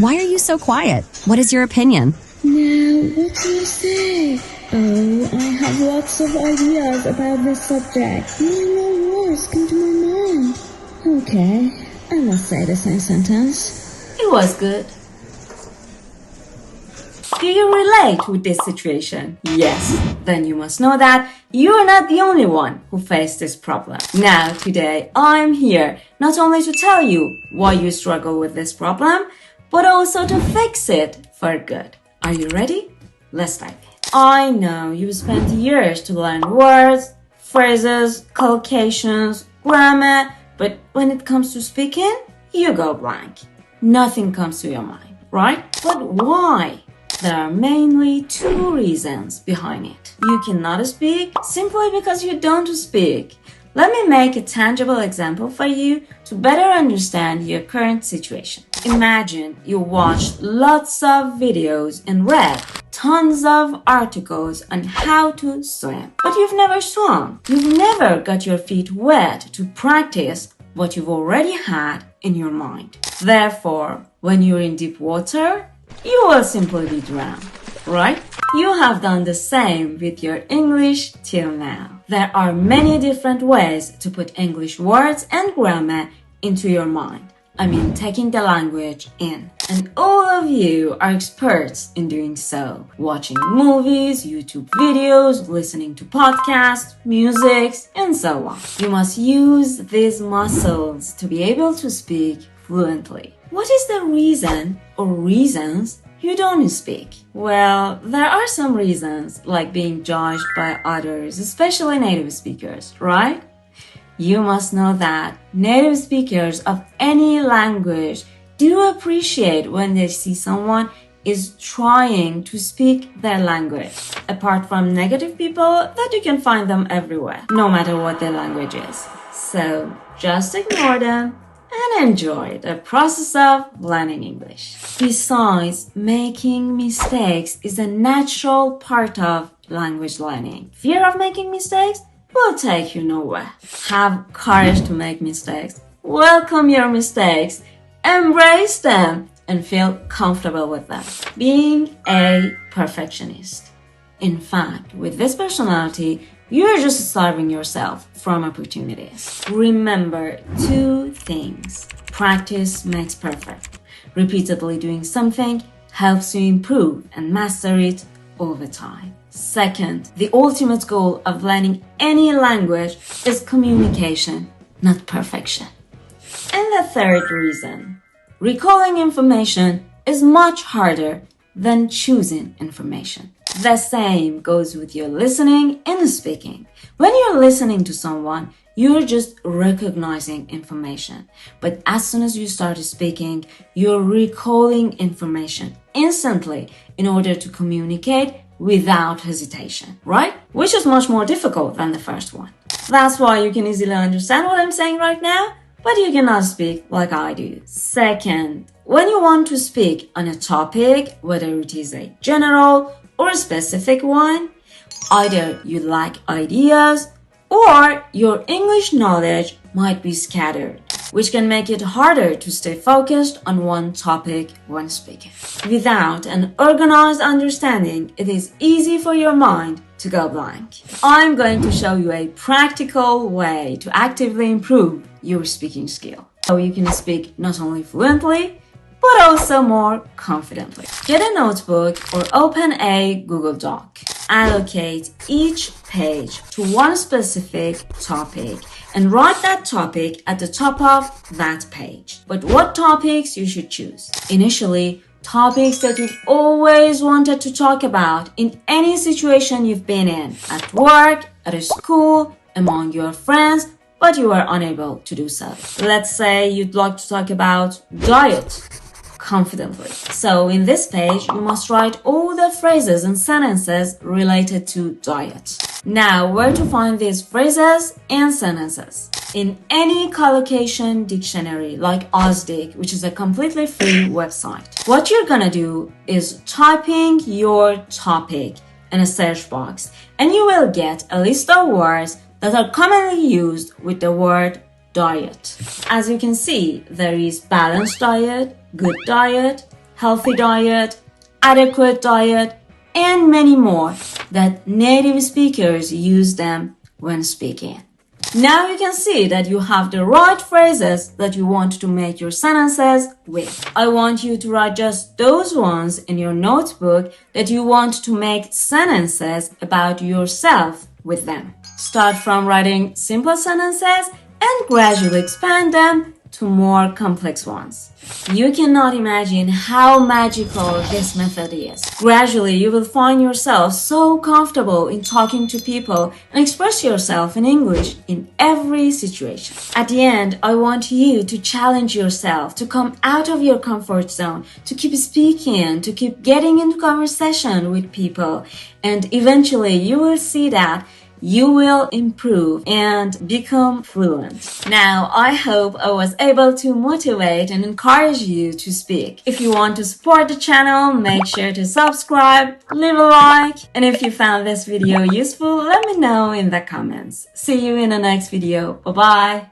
Why are you so quiet? What is your opinion? Now, what do you say? Oh, I have lots of ideas about this subject. More words come to my mind. Okay, I must say the same sentence. It was good. Do you relate with this situation? Yes. Then you must know that you are not the only one who faced this problem. Now, today, I'm here not only to tell you why you struggle with this problem, but also to fix it for good. Are you ready? Let's dive in. I know you spent years to learn words, phrases, collocations, grammar, but when it comes to speaking, you go blank. Nothing comes to your mind, right? But why? There are mainly two reasons behind it. You cannot speak simply because you don't speak. Let me make a tangible example for you to better understand your current situation. Imagine you watched lots of videos and read tons of articles on how to swim, but you've never swum. You've never got your feet wet to practice what you've already had in your mind. Therefore, when you're in deep water, you will simply be drowned, right? You have done the same with your English till now. There are many different ways to put English words and grammar into your mind. I mean, taking the language in. And all of you are experts in doing so. Watching movies, YouTube videos, listening to podcasts, music, and so on. You must use these muscles to be able to speak fluently. What is the reason or reasons you don't speak? Well, there are some reasons, like being judged by others, especially native speakers, right? You must know that native speakers of any language do appreciate when they see someone is trying to speak their language. Apart from negative people, that you can find them everywhere, no matter what their language is. So just ignore them and enjoy the process of learning English. Besides, making mistakes is a natural part of language learning. Fear of making mistakes will take you nowhere. Have courage to make mistakes. Welcome your mistakes. Embrace them and feel comfortable with them. Being a perfectionist. In fact, with this personality, you're just starving yourself from opportunities. Remember two things. Practice makes perfect. Repeatedly doing something helps you improve and master it over time. Second, the ultimate goal of learning any language is communication, not perfection. And the third reason, recalling information is much harder than choosing information. The same goes with your listening and speaking. When you're listening to someone, you're just recognizing information. But as soon as you start speaking, you're recalling information instantly in order to communicate without hesitation, right? Which is much more difficult than the first one. That's why you can easily understand what I'm saying right now, but you cannot speak like I do. Second, when you want to speak on a topic, whether it is a general or a specific one, either you lack ideas or your English knowledge might be scattered, which can make it harder to stay focused on one topic when speaking. Without an organized understanding, it is easy for your mind to go blank. I'm going to show you a practical way to actively improve your speaking skill, so you can speak not only fluently, but also more confidently. Get a notebook or open a Google Doc. Allocate each page to one specific topic and write that topic at the top of that page. But what topics you should choose? Initially, topics that you've always wanted to talk about in any situation you've been in, at work, at a school, among your friends, but you were unable to do so. Let's say you'd like to talk about diet confidently. So in this page, you must write all the phrases and sentences related to diet. Now, where to find these phrases and sentences? In any collocation dictionary like Ozdig, which is a completely free website. What you're gonna do is typing your topic in a search box, and you will get a list of words that are commonly used with the word diet. As you can see, there is balanced diet, good diet, healthy diet, adequate diet, and many more that native speakers use them when speaking. Now you can see that you have the right phrases that you want to make your sentences with. I want you to write just those ones in your notebook that you want to make sentences about yourself with them. Start from writing simple sentences and gradually expand them to more complex ones. You cannot imagine how magical this method is. Gradually, you will find yourself so comfortable in talking to people and express yourself in English in every situation. At the end, I want you to challenge yourself to come out of your comfort zone, to keep speaking, to keep getting into conversation with people, and eventually you will see that you will improve and become fluent. Now, I hope I was able to motivate and encourage you to speak. If you want to support the channel, make sure to subscribe, leave a like, and if you found this video useful, let me know in the comments. See you in the next video. Bye-bye.